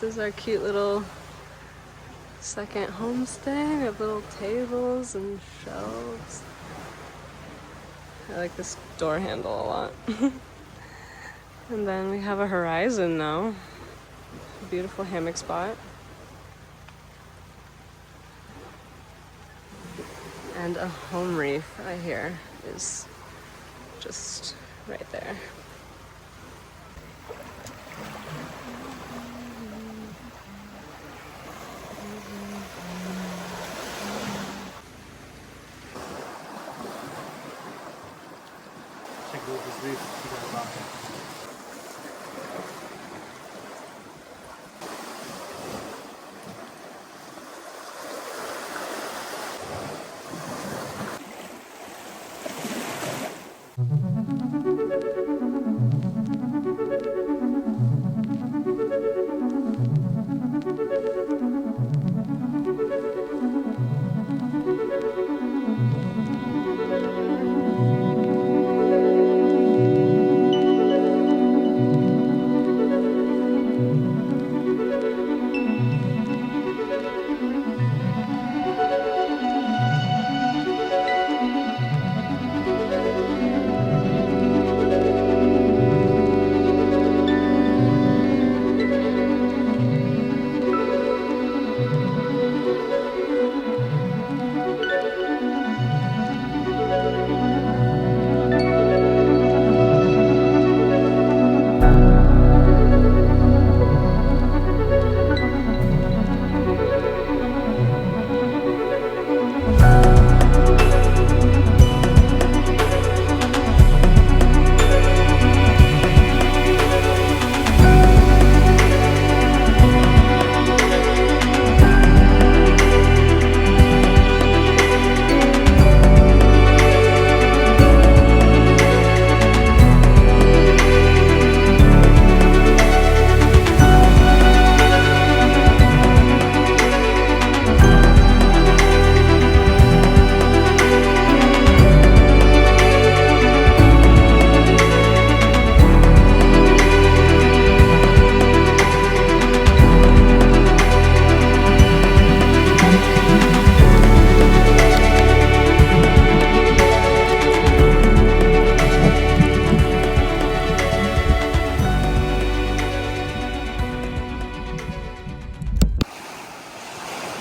is our cute little second homestay. We have little tables and shelves. I like this door handle a lot. And then we have a horizon now. A beautiful hammock spot. And a home reef, I hear, is just right there.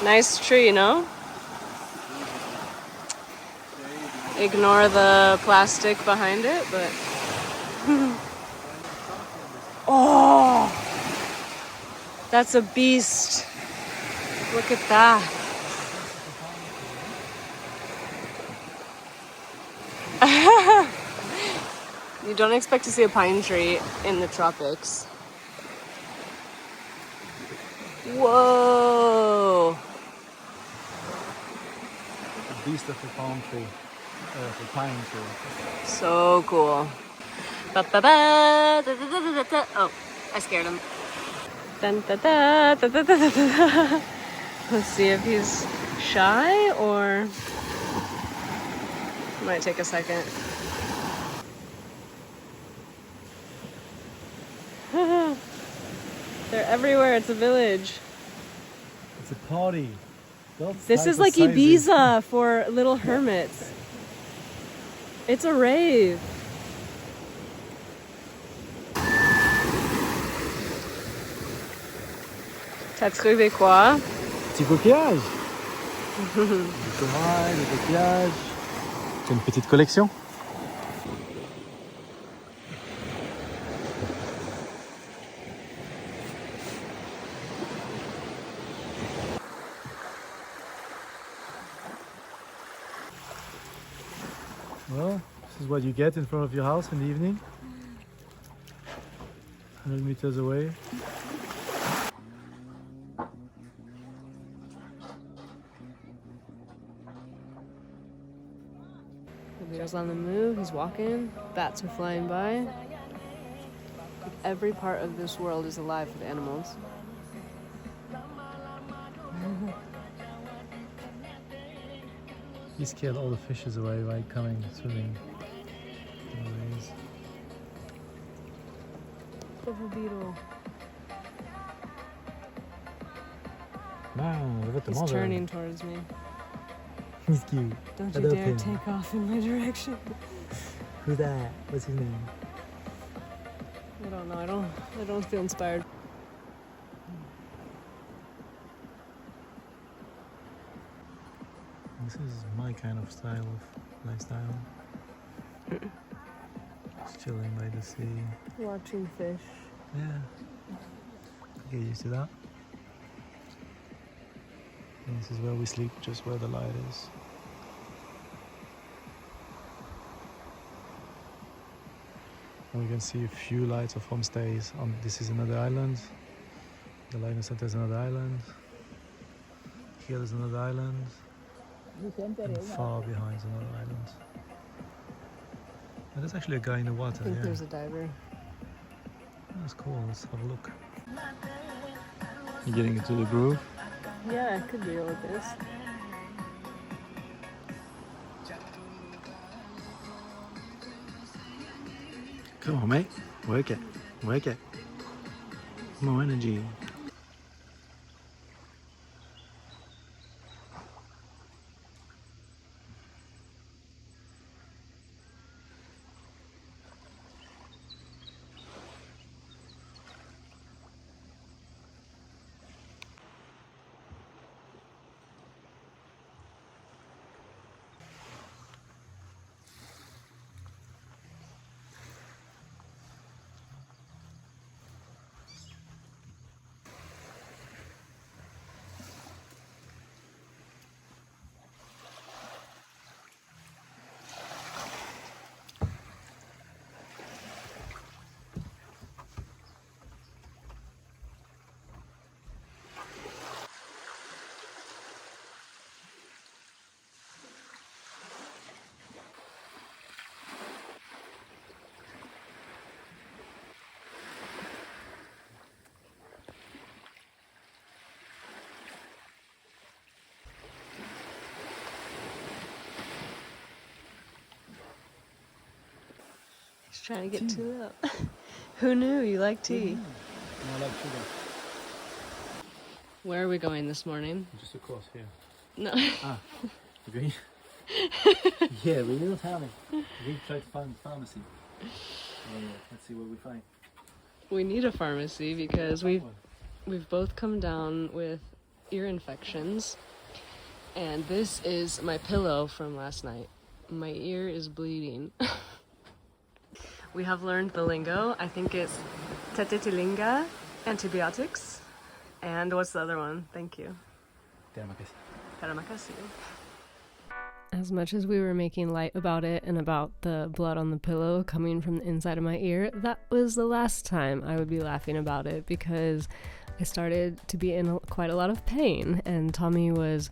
Nice tree, no? Ignore the plastic behind it, but... Oh! That's a beast. Look at that. You don't expect to see a pine tree in the tropics. Whoa! A beast of a palm tree, a pine tree. So cool. Ba-ba-ba, da-da-da-da-da. Oh, I scared him. Dun, da, da, da, da, da, da, da. Let's see if he's shy or... It might take a second. They're everywhere. It's a village. It's a party. This is like Ibiza for little hermits. It's a rave. T'as trouvé quoi? Petit coquillage. Du corail, des coquillages. C'est une petite collection. Well, this is what you get in front of your house in the evening. 100 meters away. The bear's on the move, he's walking, bats are flying by. Every part of this world is alive with animals. He scared all the fishes away by coming swimming in the waves. Double beetle. Non, je vais te He's manger. turning towards me. He's cute. Don't you Adopt dare him. take off in my direction. Who's that? What's his name? I don't know. I don't feel inspired. This is my kind of style of lifestyle. Just chilling by the sea. Watching fish. Yeah. Get used to that. And this is where we sleep, just where the light is. And we can see a few lights of homestays. This is another island. The Liner Center is another island. Here is another island. And far behind is another island. And there's actually a guy in the water. I think Yeah. there's a diver. That's cool. Let's have a look. You're getting into the groove. Yeah, I could deal with this. Come on, mate. Work it. Work it. More energy. He's trying to get too up. Who knew you like tea? I like sugar. Where are we going this morning? Just across here. No. Ah, agree? Yeah, we will tell me. We try to find a pharmacy. Let's see what we find. We need a pharmacy because we've both come down with ear infections. And this is my pillow from last night. My ear is bleeding. We have learned the lingo. I think it's tetetilinga, antibiotics. And what's the other one? Thank you. Terima kasih. As much as we were making light about it and about the blood on the pillow coming from the inside of my ear, that was the last time I would be laughing about it because I started to be in quite a lot of pain, and Tommy was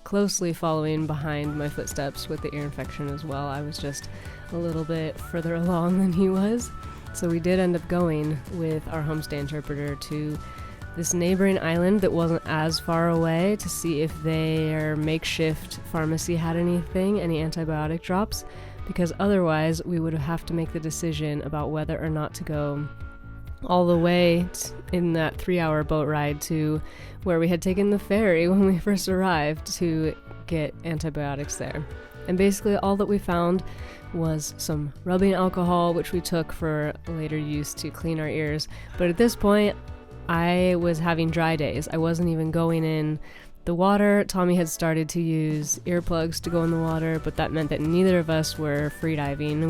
closely following behind my footsteps with the ear infection as well. I was just a little bit further along than he was. So we did end up going with our homestay interpreter to this neighboring island that wasn't as far away to see if their makeshift pharmacy had any antibiotic drops, because otherwise we would have to make the decision about whether or not to go all the way in that 3-hour boat ride to where we had taken the ferry when we first arrived to get antibiotics there. And basically all that we found was some rubbing alcohol, which we took for later use to clean our ears. But at this point, I was having dry days. I wasn't even going in the water. Tommy had started to use earplugs to go in the water, but that meant that neither of us were free diving.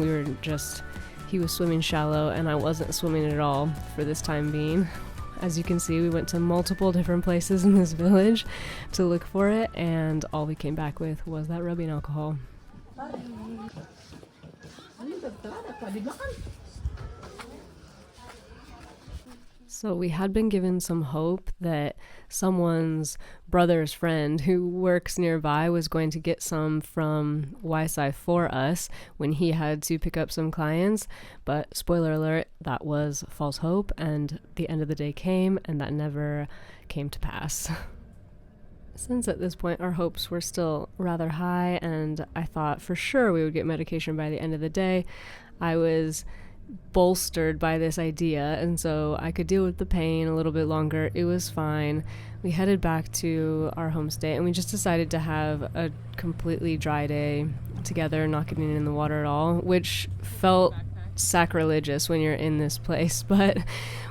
He was swimming shallow and I wasn't swimming at all for this time being. As you can see, we went to multiple different places in this village to look for it, and all we came back with was that rubbing alcohol. So we had been given some hope that someone's brother's friend who works nearby was going to get some from Waisi for us when he had to pick up some clients. But spoiler alert, that was false hope, and the end of the day came, and that never came to pass. Since at this point our hopes were still rather high, and I thought for sure we would get medication by the end of the day, I was bolstered by this idea, and so I could deal with the pain a little bit longer. It was fine. We headed back to our homestay, and we just decided to have a completely dry day together, not getting in the water at all, which felt sacrilegious when you're in this place, but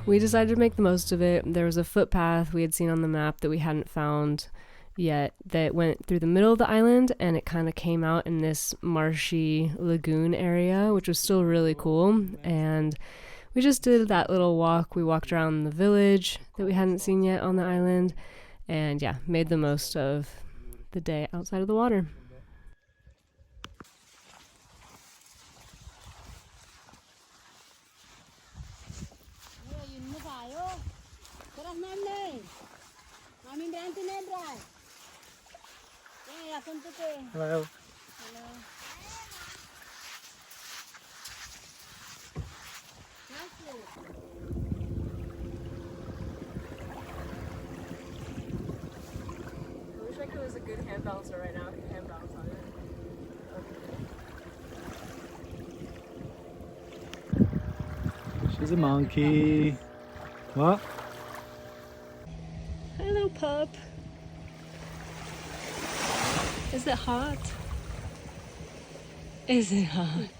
we decided to make the most of it. There was a footpath we had seen on the map that we hadn't found yet that went through the middle of the island, and it kind of came out in this marshy lagoon area, which was still really cool. And we just did that little walk. We walked around the village that we hadn't seen yet on the island, and yeah, made the most of the day outside of the water. Hello. I wish I could was a good hand balancer right now. I could hand balance on it. She's a monkey. What? Hello, pup. Is it hot? Is it hot?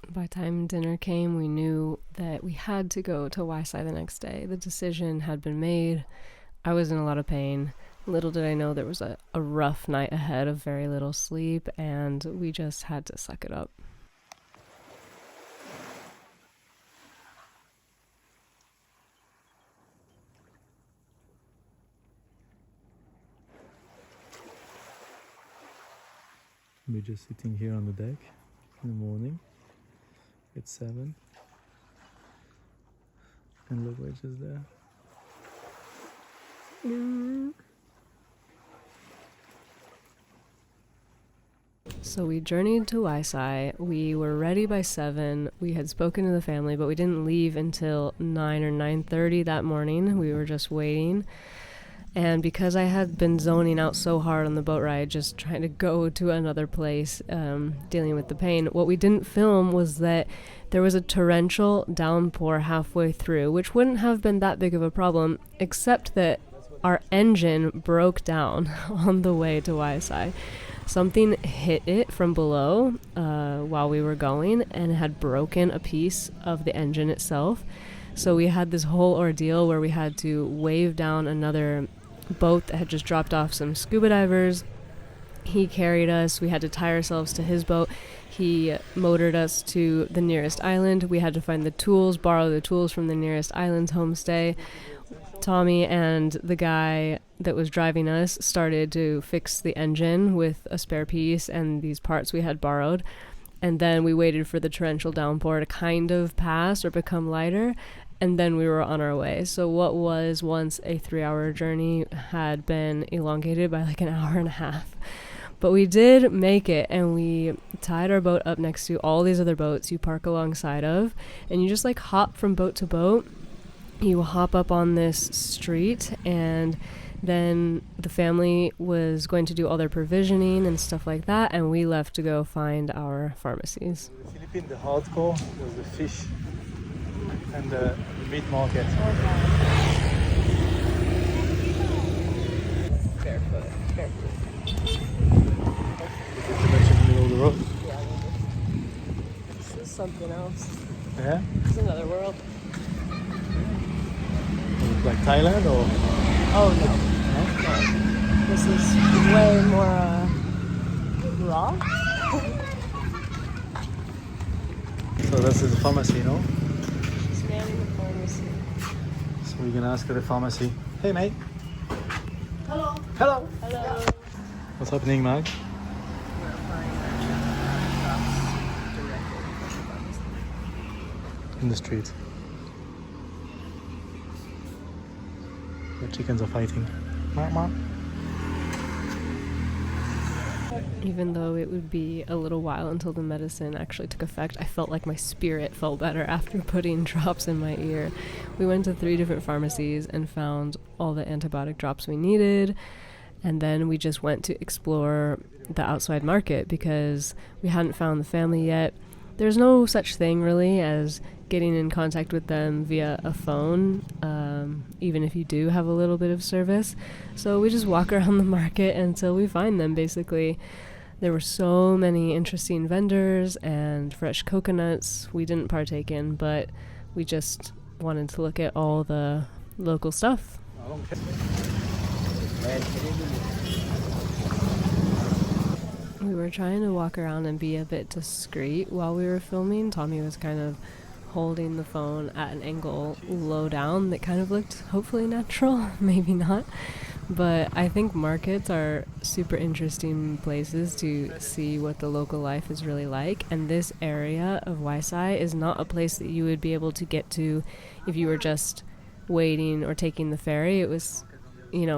By the time dinner came, we knew that we had to go to Waisi the next day. The decision had been made. I was in a lot of pain. Little did I know there was a rough night ahead of very little sleep, and we just had to suck it up. We're just sitting here on the deck in the morning. It's 7. And look, which is there. So we journeyed to Waisi. We were ready by 7. We had spoken to the family, but we didn't leave until 9 or 9:30 that morning. We were just waiting. And because I had been zoning out so hard on the boat ride, just trying to go to another place, dealing with the pain, what we didn't film was that there was a torrential downpour halfway through, which wouldn't have been that big of a problem, except that our engine broke down on the way to Waisi. Something hit it from below while we were going, and it had broken a piece of the engine itself. So we had this whole ordeal where we had to wave down another boat that had just dropped off some scuba divers. He carried us. We had to tie ourselves to his boat. He motored us to the nearest island. We had to find the tools, borrow the tools from the nearest island's homestay. Tommy and the guy that was driving us started to fix the engine with a spare piece and these parts we had borrowed. And then we waited for the torrential downpour to kind of pass or become lighter, and then we were on our way. So what was once a 3-hour journey had been elongated by like an hour and a half. But we did make it, and we tied our boat up next to all these other boats you park alongside of, and you just like hop from boat to boat. You hop up on this street, and then the family was going to do all their provisioning and stuff like that, and we left to go find our pharmacies. In the Philippines, the hardcore was the fish and the meat market. Barefoot. It's a bunch in the middle of the road. This is something else. Yeah? It's another world. Like Thailand or? Oh no. This is way more raw. So this is the pharmacy, no? She's manning the pharmacy. So we're gonna ask at the pharmacy. Hey mate. Hello. Hello. Hello. What's happening, Mag? We're applying our drops directly from the pharmacy. In the street. The chickens are fighting. Mark, mark. Even though it would be a little while until the medicine actually took effect, I felt like my spirit felt better after putting drops in my ear. We went to 3 different pharmacies and found all the antibiotic drops we needed, And then we just went to explore the outside market because we hadn't found the family yet. There's no such thing really as getting in contact with them via a phone, even if you do have a little bit of service. So we just walk around the market until we find them, basically. There were so many interesting vendors and fresh coconuts we didn't partake in, but we just wanted to look at all the local stuff. We were trying to walk around and be a bit discreet while we were filming. Tommy was kind of holding the phone at an angle low down that kind of looked hopefully natural, maybe not. But I think markets are super interesting places to see what the local life is really like. And this area of Waisi is not a place that you would be able to get to if you were just waiting or taking the ferry. It was,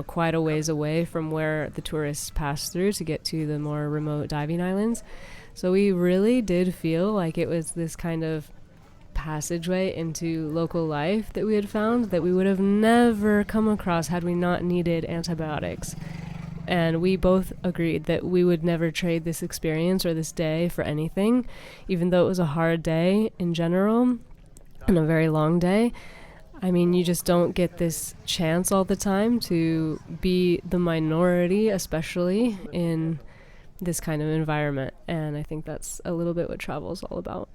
quite a ways away from where the tourists pass through to get to the more remote diving islands. So we really did feel like it was this kind of passageway into local life that we had found that we would have never come across had we not needed antibiotics. And we both agreed that we would never trade this experience or this day for anything, even though it was a hard day in general and a very long day. I mean, you just don't get this chance all the time to be the minority, especially in this kind of environment. And I think that's a little bit what travel is all about.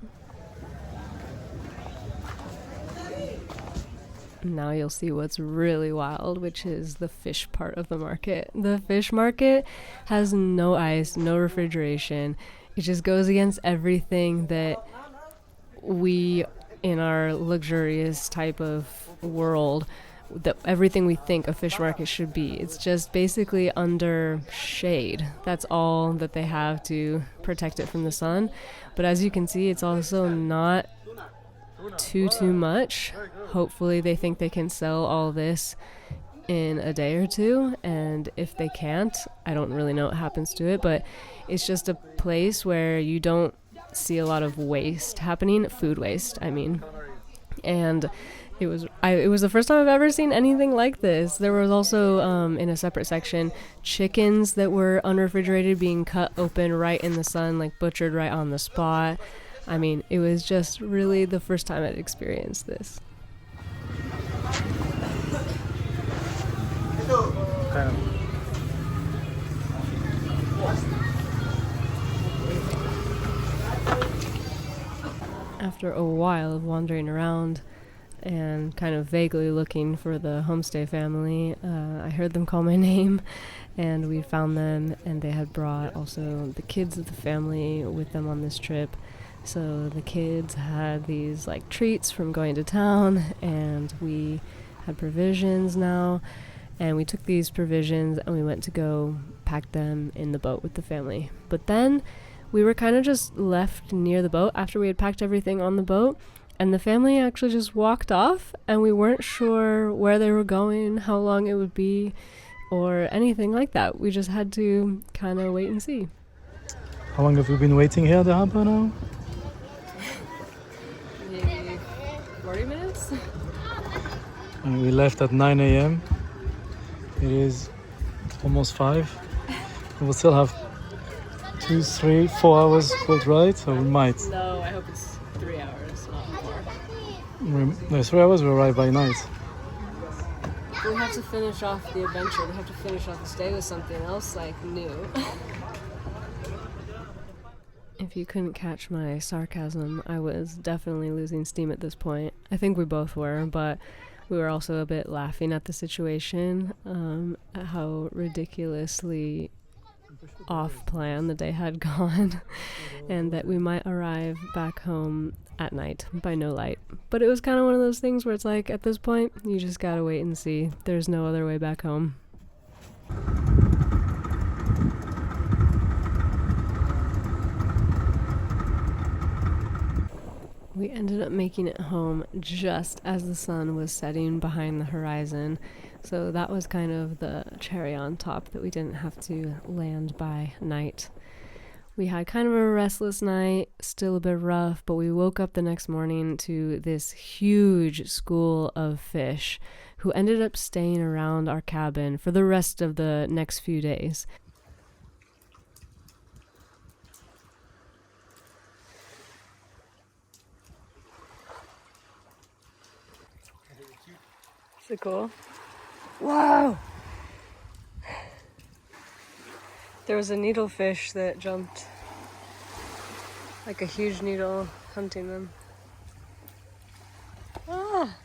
Now you'll see what's really wild, which is the fish part of the market. The fish market has no ice, no refrigeration. It just goes against everything that we, in our luxurious type of world, that everything we think a fish market should be. It's just basically under shade. That's all that they have to protect it from the sun. But as you can see, it's also not too much. Hopefully they think they can sell all this in a day or two, and if they can't, I don't really know what happens to it, but it's just a place where you don't see a lot of waste happening, food waste, I mean. And it was the first time I've ever seen anything like this. There was also, in a separate section, chickens that were unrefrigerated being cut open right in the sun, like butchered right on the spot. I mean, it was just really the first time I'd experienced this. After a while of wandering around and kind of vaguely looking for the homestay family, I heard them call my name, and we found them, and they had brought also the kids of the family with them on this trip. So the kids had these like treats from going to town, and we had provisions now, and we took these provisions and we went to go pack them in the boat with the family. But then we were kind of just left near the boat after we had packed everything on the boat, and the family actually just walked off, and we weren't sure where they were going, how long it would be, or anything like that. We just had to kind of wait and see. How long have you been waiting here at the harbor now? Maybe 40 minutes? And we left at 9 a.m. It is almost 5. We will still have 2, 3, 4 hours boat ride, so we might. No, I hope it's 3 hours, not more. No, 3 hours we arrive by night. We have to finish off the adventure. We have to finish off the stay with something else, like, new. If you couldn't catch my sarcasm, I was definitely losing steam at this point. I think we both were, but we were also a bit laughing at the situation, at how ridiculously off-plan the day had gone, and that we might arrive back home at night by no light. But it was kind of one of those things where it's like, at this point, you just gotta wait and see. There's no other way back home. We ended up making it home just as the sun was setting behind the horizon, so that was kind of the cherry on top that we didn't have to land by night. We had kind of a restless night, still a bit rough, but we woke up the next morning to this huge school of fish who ended up staying around our cabin for the rest of the next few days. Is it cool? Wow! There was a needlefish that jumped, like a huge needle, hunting them. Ah!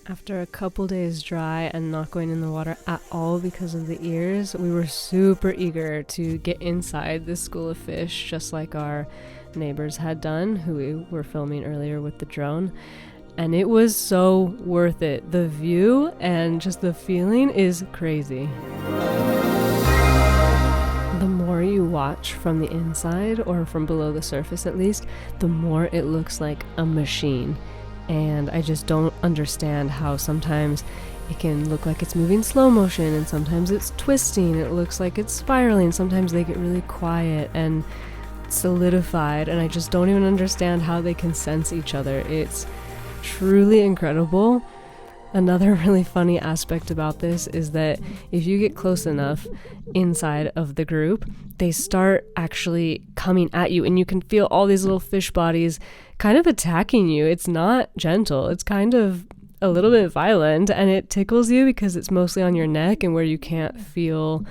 After a couple days dry and not going in the water at all because of the ears, we were super eager to get inside this school of fish, just like our neighbors had done, who we were filming earlier with the drone. And it was so worth it. The view and just the feeling is crazy. The more you watch from the inside, or from below the surface at least, the more it looks like a machine. And I just don't understand how sometimes it can look like it's moving slow motion, and sometimes it's twisting, it looks like it's spiraling, sometimes they get really quiet and solidified, and I just don't even understand how they can sense each other. It's truly incredible. Another really funny aspect about this is that if you get close enough inside of the group, they start actually coming at you, and you can feel all these little fish bodies kind of attacking you. It's not gentle. It's kind of a little bit violent, and it tickles you because it's mostly on your neck and where you can't feel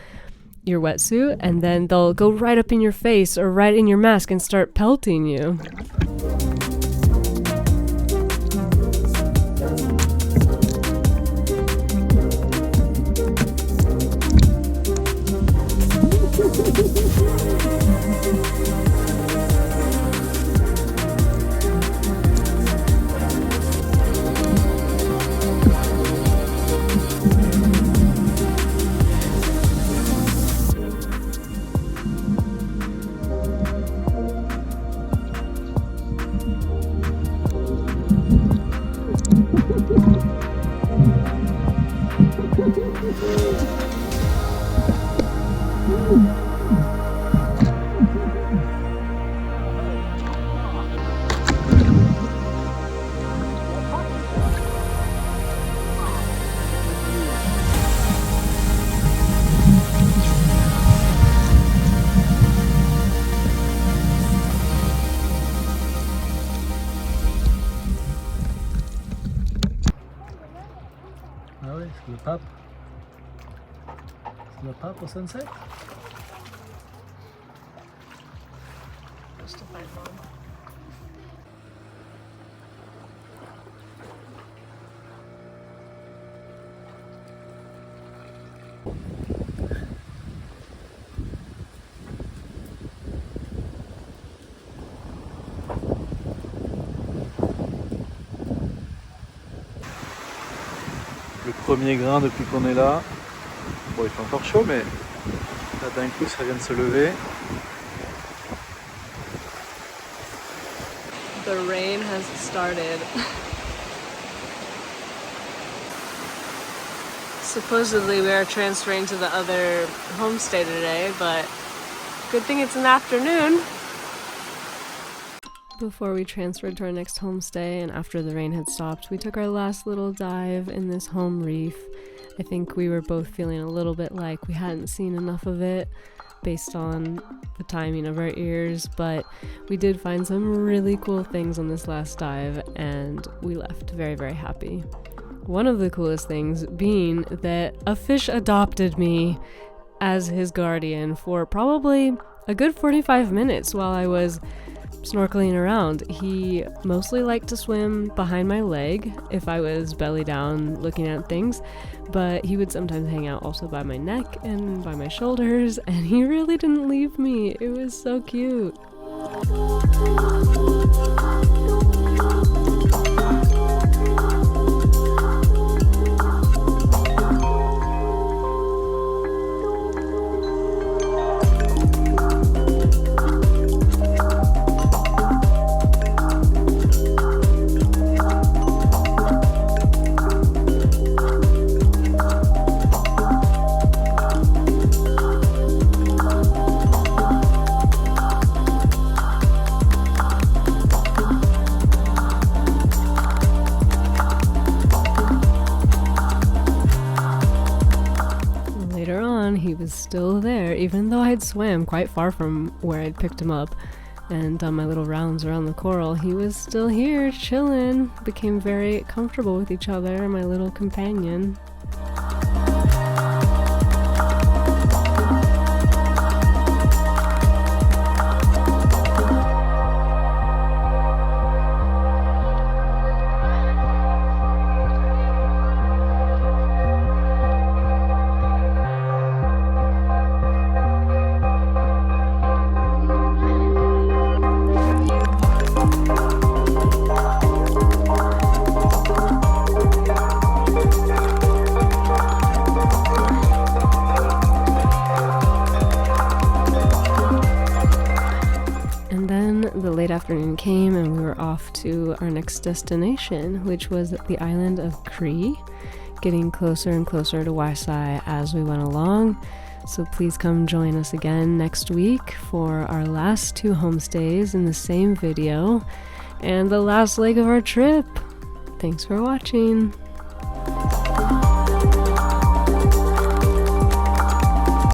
your wetsuit, and then they'll go right up in your face or right in your mask and start pelting you. pub? Is it a pub or sunset? Just to find mom. Le premier grain depuis qu'on est là. Bon, il fait encore chaud, mais là d'un coup ça vient de se lever. The rain has started. Supposedly we are transferring to the other homestay today, but good thing it's an afternoon. Before we transferred to our next homestay and after the rain had stopped, we took our last little dive in this home reef. I think we were both feeling a little bit like we hadn't seen enough of it based on the timing of our ears, but we did find some really cool things on this last dive and we left very, very happy. One of the coolest things being that a fish adopted me as his guardian for probably a good 45 minutes while I was snorkeling around. He mostly liked to swim behind my leg if I was belly down looking at things, but he would sometimes hang out also by my neck and by my shoulders, and he really didn't leave me. It was so cute. He was still there, even though I'd swam quite far from where I'd picked him up and done my little rounds around the coral. He was still here, chilling, became very comfortable with each other, my little companion. Afternoon came and we were off to our next destination, which was the island of Cree, getting closer and closer to Waisi as we went along. So please come join us again next week for our last 2 homestays in the same video and the last leg of our trip. Thanks for watching.